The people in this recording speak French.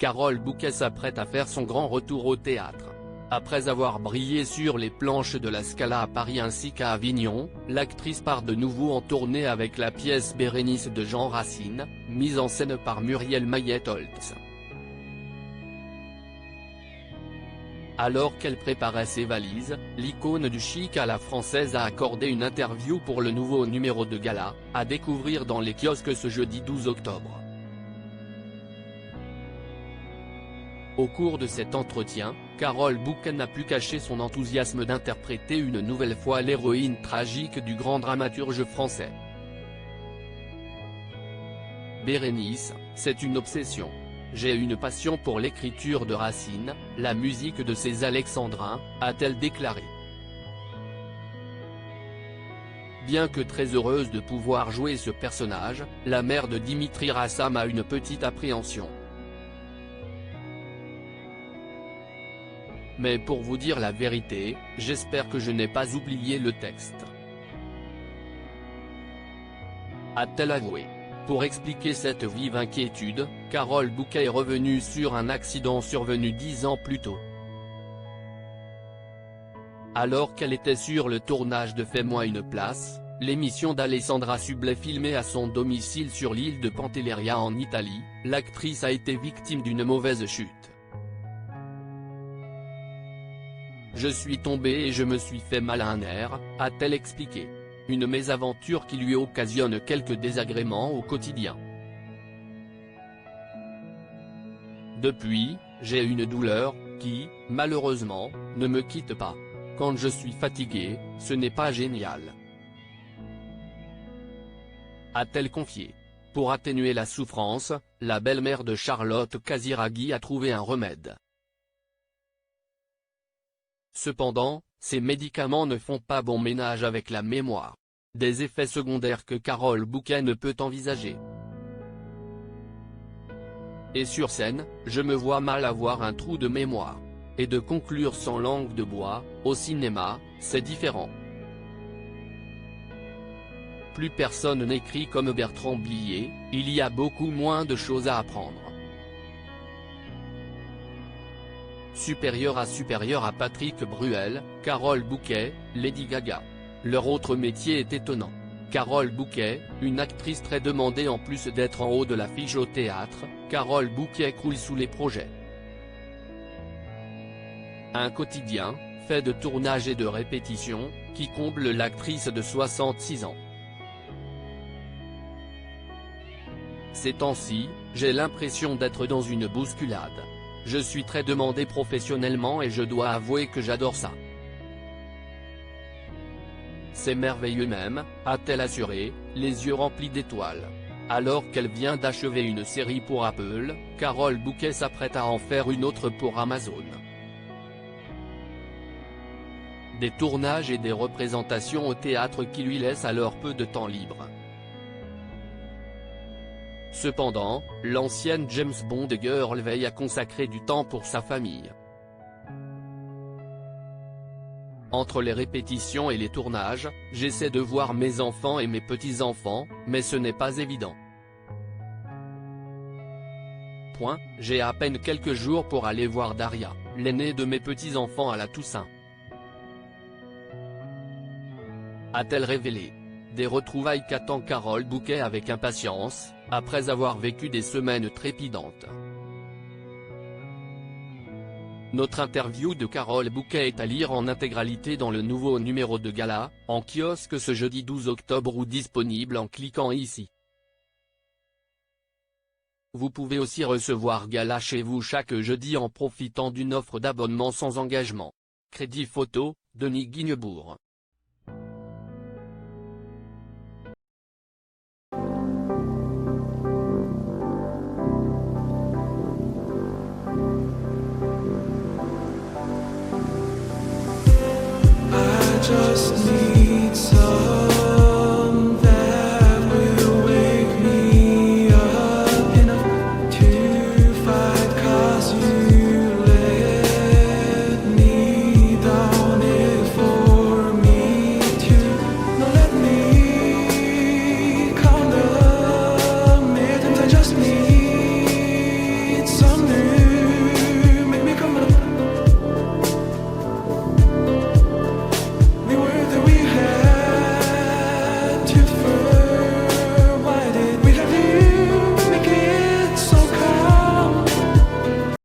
Carole Bouquet s'apprête à faire son grand retour au théâtre. Après avoir brillé sur les planches de la Scala à Paris ainsi qu'à Avignon, l'actrice part de nouveau en tournée avec la pièce Bérénice de Jean Racine, mise en scène par Muriel Mayet-Holtz. Alors qu'elle préparait ses valises, l'icône du chic à la française a accordé une interview pour le nouveau numéro de gala, à découvrir dans les kiosques ce jeudi 12 octobre. Au cours de cet entretien, Carole Bouquet n'a pu cacher son enthousiasme d'interpréter une nouvelle fois l'héroïne tragique du grand dramaturge français. Bérénice, c'est une obsession. J'ai une passion pour l'écriture de Racine, la musique de ces alexandrins, a-t-elle déclaré. Bien que très heureuse de pouvoir jouer ce personnage, la mère de Dimitri Rassam a une petite appréhension. Mais pour vous dire la vérité, j'espère que je n'ai pas oublié le texte, a-t-elle avoué. Pour expliquer cette vive inquiétude, Carole Bouquet est revenue sur un accident survenu 10 ans plus tôt. Alors qu'elle était sur le tournage de Fais-moi une place, l'émission d'Alessandra Sublet filmée à son domicile sur l'île de Pantelleria en Italie, l'actrice a été victime d'une mauvaise chute. Je suis tombée et je me suis fait mal à un nerf, a-t-elle expliqué. Une mésaventure qui lui occasionne quelques désagréments au quotidien. Depuis, j'ai une douleur, qui, malheureusement, ne me quitte pas. Quand je suis fatiguée, ce n'est pas génial, a-t-elle confié. Pour atténuer la souffrance, la belle-mère de Charlotte Casiraghi a trouvé un remède. Cependant, ces médicaments ne font pas bon ménage avec la mémoire. Des effets secondaires que Carole Bouquet ne peut envisager. Et sur scène, je me vois mal avoir un trou de mémoire. Et de conclure sans langue de bois, au cinéma, c'est différent. Plus personne n'écrit comme Bertrand Blier, il y a beaucoup moins de choses à apprendre. Supérieur à Patrick Bruel, Carole Bouquet, Lady Gaga. Leur autre métier est étonnant. Carole Bouquet, une actrice très demandée en plus d'être en haut de l'affiche au théâtre, Carole Bouquet croule sous les projets. Un quotidien, fait de tournage et de répétition, qui comble l'actrice de 66 ans. Ces temps-ci, j'ai l'impression d'être dans une bousculade. Je suis très demandée professionnellement et je dois avouer que j'adore ça. C'est merveilleux même, a-t-elle assuré, les yeux remplis d'étoiles. Alors qu'elle vient d'achever une série pour Apple, Carole Bouquet s'apprête à en faire une autre pour Amazon. Des tournages et des représentations au théâtre qui lui laissent alors peu de temps libre. Cependant, l'ancienne James Bond girl veille à consacrer du temps pour sa famille. Entre les répétitions et les tournages, j'essaie de voir mes enfants et mes petits-enfants, mais ce n'est pas évident. J'ai à peine quelques jours pour aller voir Daria, l'aînée de mes petits-enfants à la Toussaint, a-t-elle révélé. Des retrouvailles qu'attend Carole Bouquet avec impatience, après avoir vécu des semaines trépidantes. Notre interview de Carole Bouquet est à lire en intégralité dans le nouveau numéro de gala, en kiosque ce jeudi 12 octobre ou disponible en cliquant ici. Vous pouvez aussi recevoir gala chez vous chaque jeudi en profitant d'une offre d'abonnement sans engagement. Crédit photo, Denis Guignebourg.